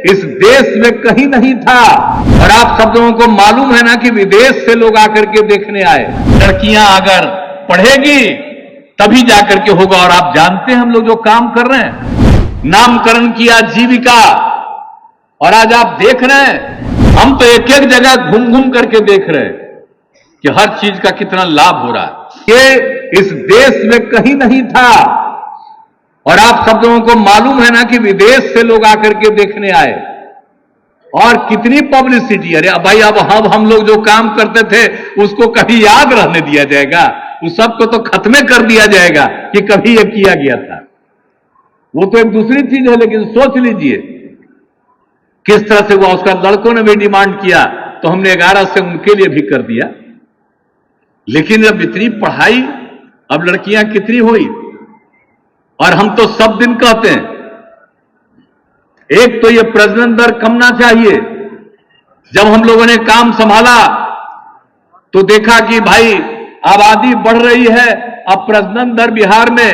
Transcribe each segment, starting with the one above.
इस देश में कहीं नहीं था। और आप सब लोगों को मालूम है ना कि विदेश से लोग आकर के देखने आए। लड़कियां अगर पढ़ेगी तभी जाकर के होगा। और आप जानते हैं हम लोग जो काम कर रहे हैं, नामकरण किया जीविका, और आज आप देख रहे हैं हम तो एक एक जगह घूम घूम करके देख रहे हैं कि हर चीज का कितना लाभ हो रहा है। ये इस देश में कहीं नहीं था। और आप सब लोगों को मालूम है ना कि विदेश से लोग आकर के देखने आए, और कितनी पब्लिसिटी। अरे भाई, अब हम लोग जो काम करते थे उसको कभी याद रहने दिया जाएगा? उस सबको तो खत्म कर दिया जाएगा कि कभी ये किया गया था। वो तो एक दूसरी चीज है, लेकिन सोच लीजिए किस तरह से हुआ। उसका लड़कों ने भी डिमांड किया तो हमने 11 से उनके लिए भी कर दिया। लेकिन अब इतनी पढ़ाई, अब लड़कियां कितनी हुई। और हम तो सब दिन कहते हैं, एक तो ये प्रजनन दर कमना चाहिए। जब हम लोगों ने काम संभाला तो देखा कि भाई आबादी बढ़ रही है। अब प्रजनन दर बिहार में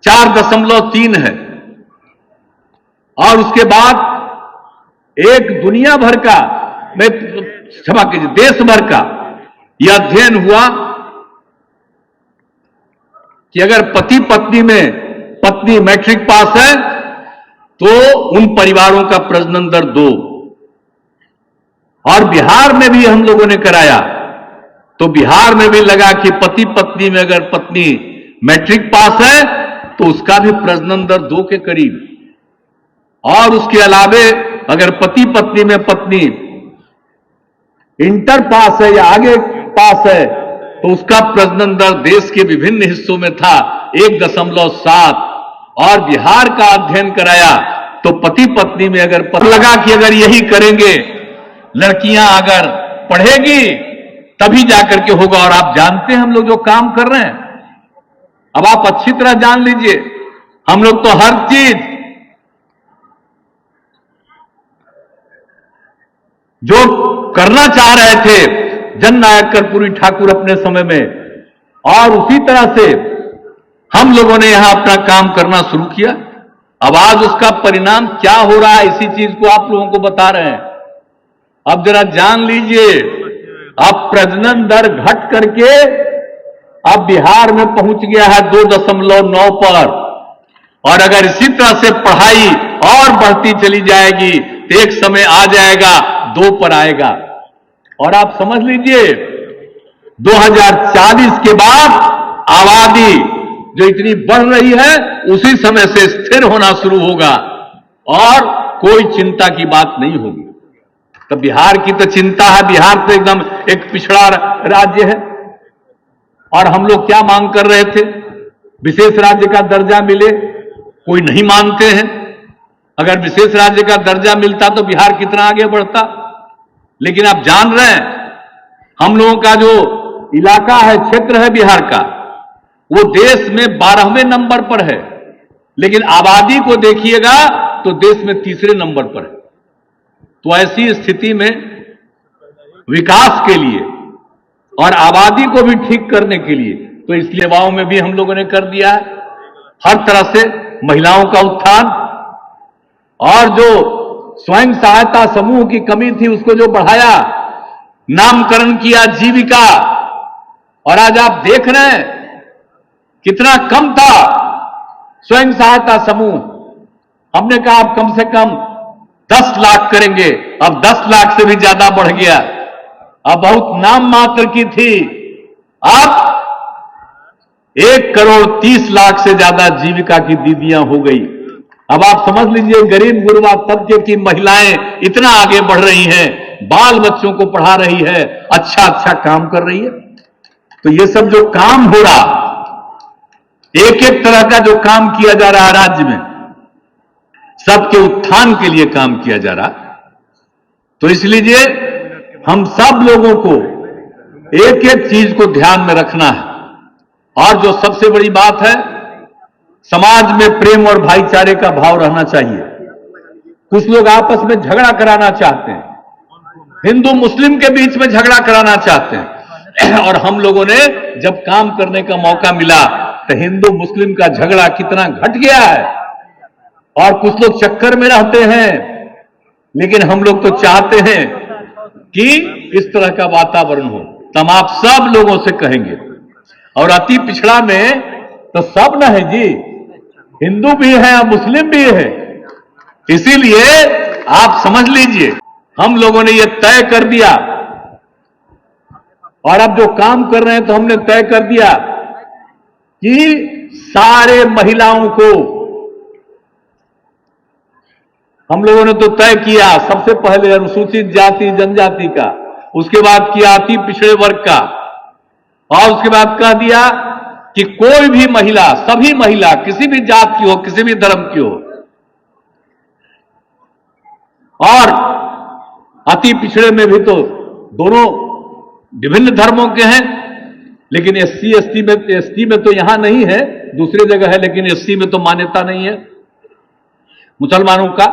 4.3 है। और उसके बाद एक दुनिया भर का, मैं क्षमा कीजिए, देश भर का यह अध्ययन हुआ कि अगर पति पत्नी में पत्नी मैट्रिक पास है तो उन परिवारों का प्रजनन दर 2। और बिहार में भी हम लोगों ने कराया तो बिहार में भी लगा कि पति पत्नी में अगर पत्नी मैट्रिक पास है तो उसका भी प्रजनन दर 2 के करीब। और उसके अलावे अगर पति पत्नी में पत्नी इंटर पास है या आगे पास है तो उसका प्रजनन दर देश के विभिन्न हिस्सों में था 1.7। और बिहार का अध्ययन कराया तो पति पत्नी में अगर पता लगा कि अगर यही करेंगे, लड़कियां अगर पढ़ेगी तभी जाकर के होगा। और आप जानते हैं हम लोग जो काम कर रहे हैं, अब आप अच्छी तरह जान लीजिए, हम लोग तो हर चीज जो करना चाह रहे थे जननायक कर्पूरी ठाकुर अपने समय में, और उसी तरह से हम लोगों ने यहां अपना काम करना शुरू किया। अब आज उसका परिणाम क्या हो रहा है, इसी चीज को आप लोगों को बता रहे हैं। अब जरा जान लीजिए, अब प्रजनन दर घट करके अब बिहार में पहुंच गया है 2.9 पर। और अगर इसी तरह से पढ़ाई और बढ़ती चली जाएगी तो एक समय आ जाएगा 2 पर आएगा। और आप समझ लीजिए 2040 के बाद आबादी जो इतनी बढ़ रही है उसी समय से स्थिर होना शुरू होगा और कोई चिंता की बात नहीं होगी। तो बिहार की तो चिंता है, बिहार तो एकदम एक पिछड़ा राज्य है। और हम लोग क्या मांग कर रहे थे, विशेष राज्य का दर्जा मिले, कोई नहीं मानते हैं। अगर विशेष राज्य का दर्जा मिलता तो बिहार कितना आगे बढ़ता। लेकिन आप जान रहे हैं हम लोगों का जो इलाका है, क्षेत्र है बिहार का, वो देश में 12वें नंबर पर है। लेकिन आबादी को देखिएगा तो देश में 3रे नंबर पर है। तो ऐसी स्थिति में विकास के लिए और आबादी को भी ठीक करने के लिए तो इस सेवाओं में भी हम लोगों ने कर दिया है। हर तरह से महिलाओं का उत्थान, और जो स्वयं सहायता समूह की कमी थी उसको जो बढ़ाया, नामकरण किया जीविका। और आज आप देख रहे हैं कितना कम था स्वयं सहायता समूह। हमने कहा आप कम से कम 10 लाख करेंगे, अब 10 लाख से भी ज्यादा बढ़ गया। अब बहुत नाम मात्र की थी, अब 1,30,00,000 से ज्यादा जीविका की दीदियां हो गई। अब आप समझ लीजिए गरीब गुरबा तबके की महिलाएं इतना आगे बढ़ रही हैं, बाल बच्चों को पढ़ा रही है, अच्छा अच्छा काम कर रही है। तो ये सब जो काम हो रहा, एक एक तरह का जो काम किया जा रहा है राज्य में, सबके उत्थान के लिए काम किया जा रहा। तो इसलिए हम सब लोगों को एक एक चीज को ध्यान में रखना है। और जो सबसे बड़ी बात है, समाज में प्रेम और भाईचारे का भाव रहना चाहिए। कुछ लोग आपस में झगड़ा कराना चाहते हैं, हिंदू मुस्लिम के बीच में झगड़ा कराना चाहते हैं। और हम लोगों ने जब काम करने का मौका मिला तो हिंदू मुस्लिम का झगड़ा कितना घट गया है। और कुछ लोग चक्कर में रहते हैं, लेकिन हम लोग तो चाहते हैं कि इस तरह का वातावरण हो। तो हम आप सब लोगों से कहेंगे, और अति पिछड़ा में तो सब न है जी, हिंदू भी है और मुस्लिम भी है। इसीलिए आप समझ लीजिए, हम लोगों ने यह तय कर दिया, और अब जो काम कर रहे हैं तो हमने तय कर दिया कि सारे महिलाओं को हम लोगों ने तो तय किया, सबसे पहले अनुसूचित जाति जनजाति का, उसके बाद किया अति पिछड़े वर्ग का, और उसके बाद कह दिया कि कोई भी महिला, सभी महिला किसी भी जात की हो, किसी भी धर्म की हो, और अति पिछड़े में भी तो दोनों विभिन्न धर्मों के हैं, लेकिन एसटी में तो यहां नहीं है, दूसरी जगह है, लेकिन एससी में तो मान्यता नहीं है मुसलमानों का।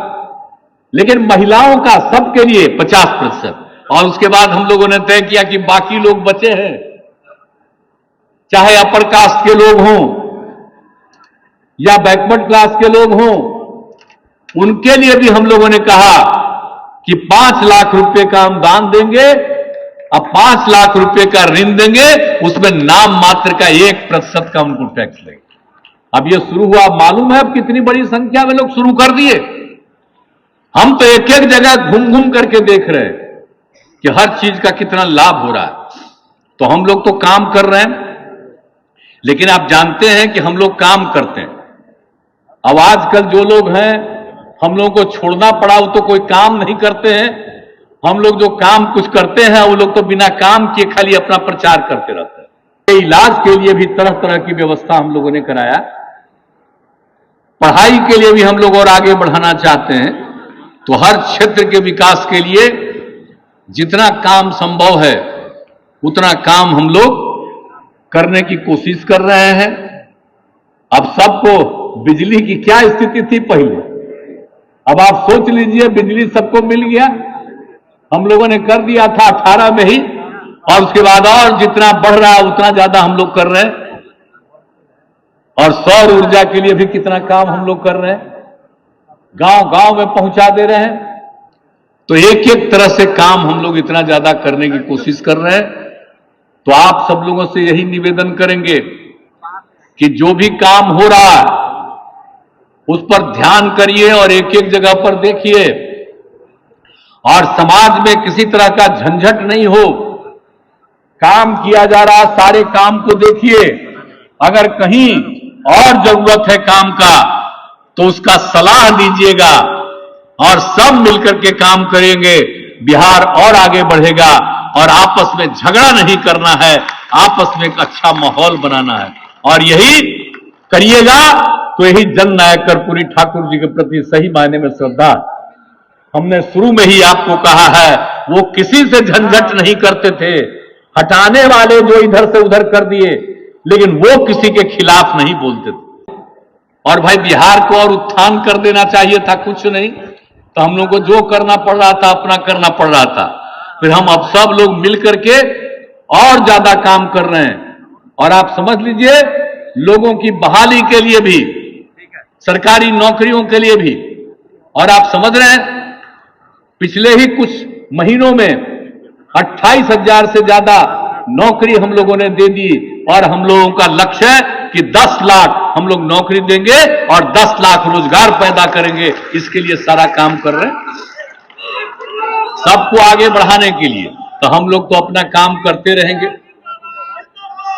लेकिन महिलाओं का सबके लिए 50%, और उसके बाद हम लोगों ने तय किया कि बाकी लोग बचे हैं, चाहे अपर कास्ट के लोग हों या बैकवर्ड क्लास के लोग हों, उनके लिए भी हम लोगों ने कहा कि 5 लाख रुपए का हम दान देंगे, अब 5 लाख रुपए का ऋण देंगे, उसमें नाम मात्र का 1% का उनको टैक्स लेंगे। अब ये शुरू हुआ, मालूम है अब कितनी बड़ी संख्या में लोग शुरू कर दिए। हम तो एक एक जगह घूम घूम करके देख रहे हैं कि हर चीज का कितना लाभ हो रहा है। तो हम लोग तो काम कर रहे हैं, लेकिन आप जानते हैं कि हम लोग काम करते हैं। अब आजकल जो लोग हैं, हम लोगों को छोड़ना पड़ा, वो तो कोई काम नहीं करते हैं। हम लोग जो काम कुछ करते हैं, वो लोग तो बिना काम किए खाली अपना प्रचार करते रहते हैं। इलाज के लिए भी तरह तरह की व्यवस्था हम लोगों ने कराया, पढ़ाई के लिए भी हम लोग और आगे बढ़ाना चाहते हैं। तो हर क्षेत्र के विकास के लिए जितना काम संभव है उतना काम हम लोग करने की कोशिश कर रहे हैं। अब सबको बिजली की क्या स्थिति थी पहले, अब आप सोच लीजिए, बिजली सबको मिल गया। हम लोगों ने कर दिया था 18 में ही, और उसके बाद और जितना बढ़ रहा है उतना ज्यादा हम लोग कर रहे हैं। और सौर ऊर्जा के लिए भी कितना काम हम लोग कर रहे हैं, गांव गांव में पहुंचा दे रहे हैं। तो एक एक तरह से काम हम लोग इतना ज्यादा करने की कोशिश कर रहे हैं। तो आप सब लोगों से यही निवेदन करेंगे कि जो भी काम हो रहा है उस पर ध्यान करिए और एक एक जगह पर देखिए, और समाज में किसी तरह का झंझट नहीं हो। काम किया जा रहा, सारे काम को देखिए, अगर कहीं और जरूरत है काम का तो उसका सलाह दीजिएगा, और सब मिलकर के काम करेंगे, बिहार और आगे बढ़ेगा। और आपस में झगड़ा नहीं करना है, आपस में एक अच्छा माहौल बनाना है, और यही करिएगा तो यही जननायक कर्पूरी ठाकुर जी के प्रति सही मायने में श्रद्धा। हमने शुरू में ही आपको कहा है, वो किसी से झंझट नहीं करते थे, हटाने वाले जो इधर से उधर कर दिए, लेकिन वो किसी के खिलाफ नहीं बोलते थे। और भाई बिहार को और उत्थान कर देना चाहिए था, कुछ नहीं, तो हम लोग को जो करना पड़ रहा था अपना करना पड़ रहा था। फिर हम अब सब लोग मिलकर के और ज्यादा काम कर रहे हैं। और आप समझ लीजिए, लोगों की बहाली के लिए भी, सरकारी नौकरियों के लिए भी, और आप समझ रहे हैं पिछले ही कुछ महीनों में 28,000 से ज्यादा नौकरी हम लोगों ने दे दी, और हम लोगों का लक्ष्य है कि 10 लाख हम लोग नौकरी देंगे और 10 लाख रोजगार पैदा करेंगे। इसके लिए सारा काम कर रहे हैं, सबको आगे बढ़ाने के लिए। तो हम लोग तो अपना काम करते रहेंगे,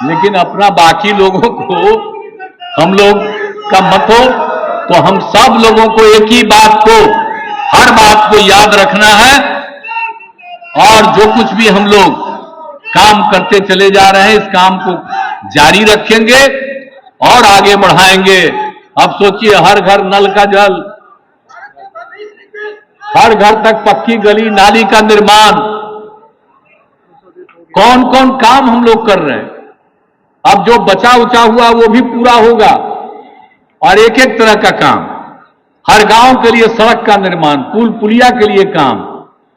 लेकिन अपना बाकी लोगों को हम लोग का मत हो। तो हम सब लोगों को एक ही बात को, हर बात को याद रखना है, और जो कुछ भी हम लोग काम करते चले जा रहे हैं, इस काम को जारी रखेंगे और आगे बढ़ाएंगे। अब सोचिए, हर घर नल का जल, हर घर तक पक्की गली नाली का निर्माण, कौन कौन काम हम लोग कर रहे हैं। अब जो बचा उचा हुआ वो भी पूरा होगा, और एक एक तरह का काम, हर गांव के लिए सड़क का निर्माण, पुल पुलिया के लिए काम,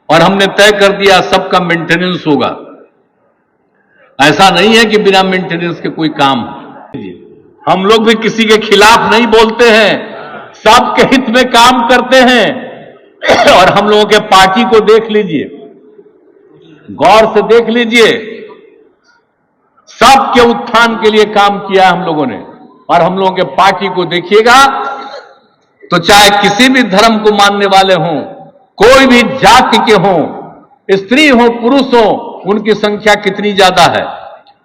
और हमने तय कर दिया सबका मेंटेनेंस होगा। ऐसा नहीं है कि बिना मेंटेनेंस के कोई काम हो। हम लोग भी किसी के खिलाफ नहीं बोलते हैं, सबके हित में काम करते हैं। और हम लोगों के पार्टी को देख लीजिए, गौर से देख लीजिए, सबके उत्थान के लिए काम किया हम लोगों ने। और हम लोगों के पार्टी को देखिएगा तो चाहे किसी भी धर्म को मानने वाले हों, कोई भी जाति के हों, स्त्री हो पुरुष हो, उनकी संख्या कितनी ज्यादा है।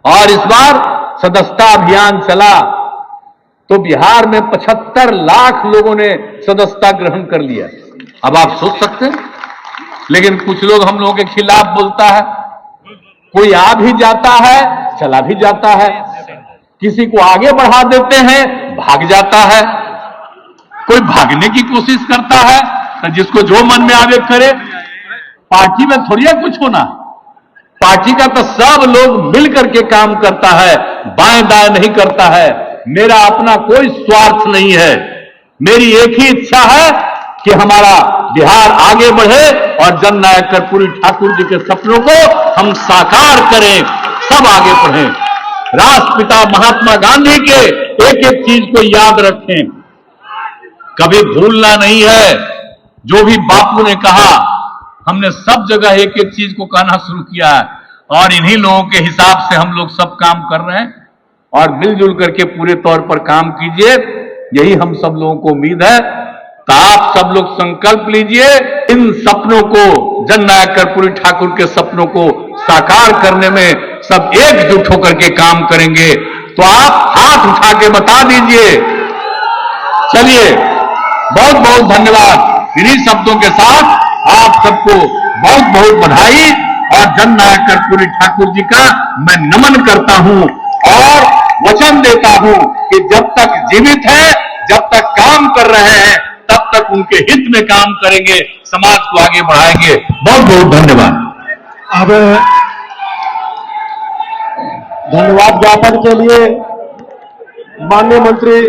और इस बार सदस्यता अभियान चला तो बिहार में 75 लाख लोगों ने सदस्यता ग्रहण कर लिया। अब आप सोच सकते हैं, लेकिन कुछ लोग हम लोगों के खिलाफ बोलता है, कोई आ भी जाता है, चला भी जाता है, किसी को आगे बढ़ा देते हैं, भाग जाता है, कोई भागने की कोशिश करता है, तो जिसको जो मन में आवे करे। पार्टी में थोड़ी है कुछ होना, पार्टी का तो सब लोग मिलकर के काम करता है, बाएं दाएं नहीं करता है। मेरा अपना कोई स्वार्थ नहीं है, मेरी एक ही इच्छा है कि हमारा बिहार आगे बढ़े और जननायक कर्पूरी ठाकुर जी के सपनों को हम साकार करें, सब आगे बढ़ें। राष्ट्रपिता महात्मा गांधी के एक एक चीज को याद रखें, कभी भूलना नहीं है। जो भी बापू ने कहा, हमने सब जगह एक एक चीज को कहना शुरू किया है, और इन्हीं लोगों के हिसाब से हम लोग सब काम कर रहे हैं। और मिलजुल करके पूरे तौर पर काम कीजिए, यही हम सब लोगों को उम्मीद है। तो आप सब लोग संकल्प लीजिए, इन सपनों को, जननायक कर्पूरी ठाकुर के सपनों को साकार करने में सब एकजुट होकर के काम करेंगे। तो आप हाथ उठा के बता दीजिए। चलिए, बहुत बहुत धन्यवाद। इन्हीं शब्दों के साथ आप सबको बहुत बहुत बधाई और जननायक कर्पूरी ठाकुर जी का मैं नमन करता हूं और वचन देता हूं कि जब तक जीवित है, जब तक काम कर रहे हैं, तब तक उनके हित में काम करेंगे, समाज को आगे बढ़ाएंगे। बहुत बहुत धन्यवाद। अब धन्यवाद ज्ञापन के लिए माननीय मंत्री